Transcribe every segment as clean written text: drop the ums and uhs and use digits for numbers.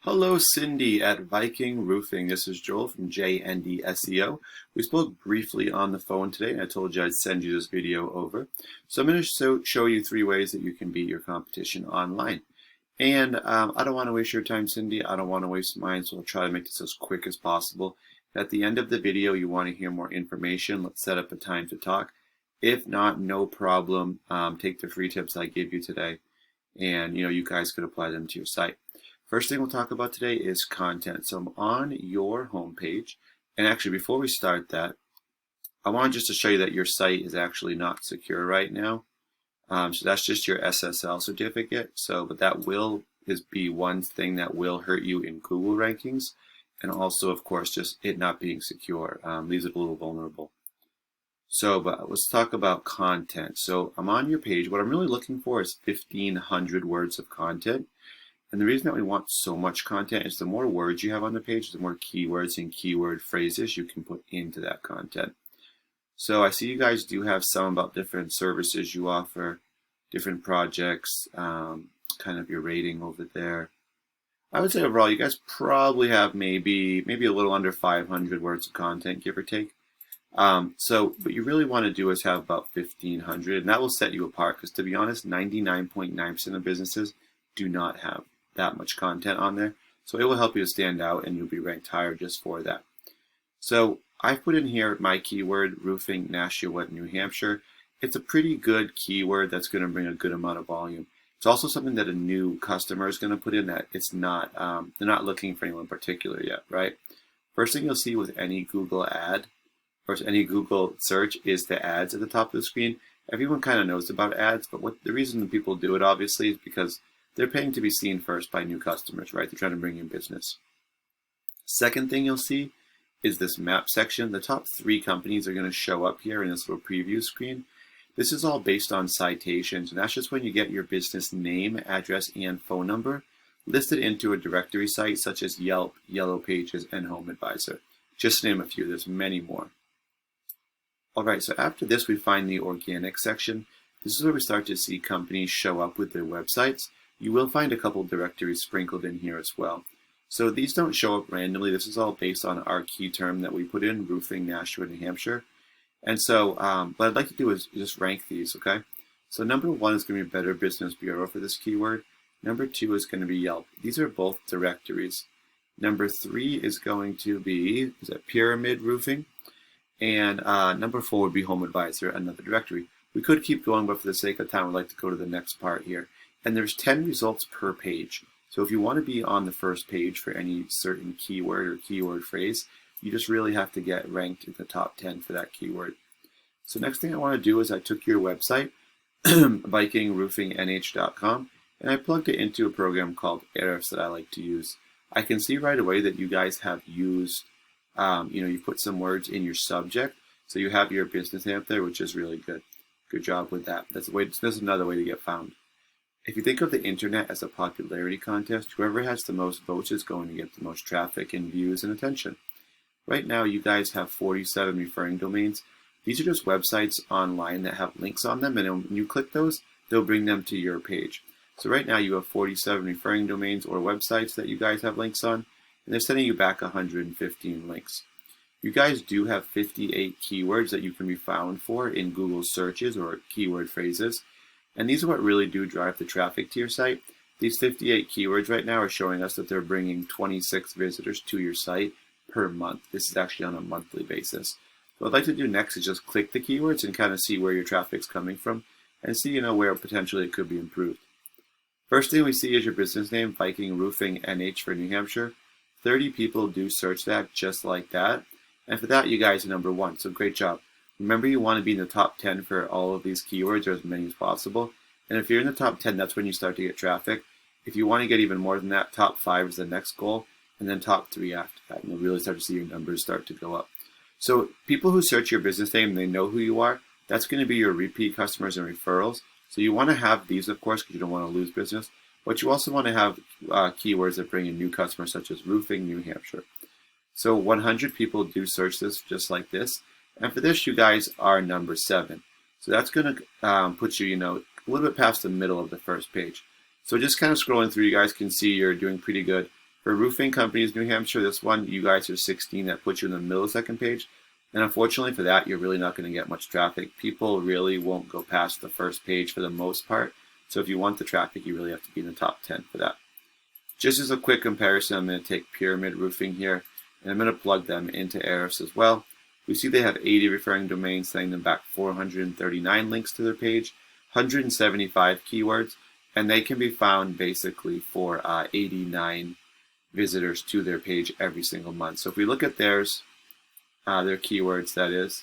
Hello, Cindy at Viking Roofing. This is Joel from JND SEO. We spoke briefly on the phone today, and I told you I'd send you this video over. So I'm going to show you 3 ways that you can beat your competition online. And I don't want to waste your time, Cindy. I don't want to waste mine, so I'll try to make this as quick as possible. At the end of the video, you want to hear more information. Let's set up a time to talk. If not, no problem. Take the free tips I gave you today, and you guys could apply them to your site. First thing we'll talk about today is content. So I'm on your homepage, and actually before we start that, I want just to show you that your site is actually not secure right now. So that's just your SSL certificate. But that will be one thing that will hurt you in Google rankings, and also, of course, just it not being secure leaves it a little vulnerable. But let's talk about content. So I'm on your page. What I'm really looking for is 1,500 words of content. And the reason that we want so much content is the more words you have on the page, the more keywords and keyword phrases you can put into that content. So I see you guys do have some about different services you offer, different projects, kind of your rating over there. I would say overall you guys probably have maybe a little under 500 words of content, give or take. What you really want to do is have about 1,500, and that will set you apart because, to be honest, 99.9% of businesses do not have that much content on there. So it will help you to stand out, and you'll be ranked higher just for that. So I've put in here my keyword, roofing, Nashua, New Hampshire. It's a pretty good keyword that's going to bring a good amount of volume. It's also something that a new customer is going to put in that it's not, they're not looking for anyone particular yet, right? First thing you'll see with any Google ad or any Google search is the ads at the top of the screen. Everyone kind of knows about ads, but the reason people do it obviously is because they're paying to be seen first by new customers, right? They're trying to bring in business. Second thing you'll see is this map section. The top 3 companies are going to show up here in this little preview screen. This is all based on citations, and that's just when you get your business name, address, and phone number listed into a directory site such as Yelp, Yellow Pages, and Home Advisor. Just to name a few, there's many more. All right, so after this, we find the organic section. This is where we start to see companies show up with their websites. You will find a couple directories sprinkled in here as well. So these don't show up randomly. This is all based on our key term that we put in, roofing, Nashua, New Hampshire. And so what I'd like to do is just rank these, okay? So number 1 is going to be Better Business Bureau for this keyword. Number 2 is going to be Yelp. These are both directories. Number 3 is going to be, Pyramid Roofing? And number 4 would be Home Advisor, another directory. We could keep going, but for the sake of time, I'd like to go to the next part here. And there's 10 results per page. So if you want to be on the first page for any certain keyword or keyword phrase, you just really have to get ranked in the top 10 for that keyword. So next thing I want to do is I took your website, VikingRoofingNH.com, and I plugged it into a program called Ahrefs that I like to use. I can see right away that you guys have used, you put some words in your subject. So you have your business name up there, which is really good. Good job with that. That's another way to get found. If you think of the internet as a popularity contest, whoever has the most votes is going to get the most traffic and views and attention. Right now, you guys have 47 referring domains. These are just websites online that have links on them, and when you click those, they'll bring them to your page. So right now, you have 47 referring domains or websites that you guys have links on, and they're sending you back 115 links. You guys do have 58 keywords that you can be found for in Google searches or keyword phrases. And these are what really do drive the traffic to your site. These 58 keywords right now are showing us that they're bringing 26 visitors to your site per month. This is actually on a monthly basis. So what I'd like to do next is just click the keywords and kind of see where your traffic's coming from and see where potentially it could be improved. First thing we see is your business name, Viking Roofing NH for New Hampshire. 30 people do search that just like that. And for that, you guys are number 1. So great job. Remember, you want to be in the top 10 for all of these keywords, or as many as possible. And if you're in the top 10, that's when you start to get traffic. If you want to get even more than that, top 5 is the next goal, and then top 3 after that. And you'll really start to see your numbers start to go up. So people who search your business name, they know who you are. That's going to be your repeat customers and referrals. So you want to have these, of course, because you don't want to lose business. But you also want to have keywords that bring in new customers, such as roofing, New Hampshire. So 100 people do search this just like this. And for this, you guys are number 7. So that's going to put you, a little bit past the middle of the first page. So just kind of scrolling through, you guys can see you're doing pretty good. For roofing companies, New Hampshire, this one, you guys are 16. That puts you in the millisecond page. And unfortunately for that, you're really not going to get much traffic. People really won't go past the first page for the most part. So if you want the traffic, you really have to be in the top 10 for that. Just as a quick comparison, I'm going to take Pyramid Roofing here, and I'm going to plug them into Ahrefs as well. We see they have 80 referring domains, sending them back 439 links to their page, 175 keywords, and they can be found basically for 89 visitors to their page every single month. So if we look at theirs, their keywords, that is,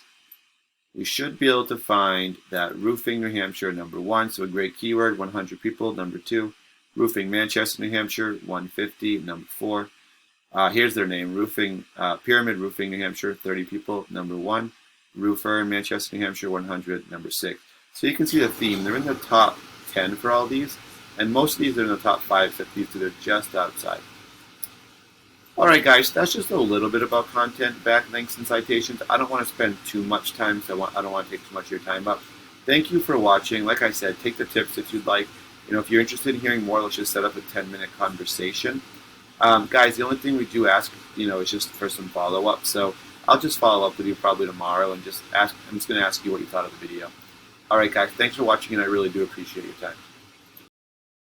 we should be able to find that Roofing New Hampshire, number 1, so a great keyword, 100 people. Number 2, Roofing Manchester, New Hampshire, 150. Number 4, here's their name, Pyramid Roofing New Hampshire, 30 people. Number 1, Roofer in Manchester, New Hampshire, 100. Number 6. So you can see the theme. They're in the top 10 for all these, and most of these are in the top 5, 50, so they're just outside. Alright guys, that's just a little bit about content, backlinks, and citations. I don't want to spend too much time, so I don't want to take too much of your time up. Thank you for watching. Like I said, take the tips if you'd like. If you're interested in hearing more, let's just set up a 10-minute conversation. Guys, the only thing we do ask, is just for some follow-up. So I'll just follow up with you probably tomorrow and I'm just going to ask you what you thought of the video. Alright guys, thanks for watching, and I really do appreciate your time.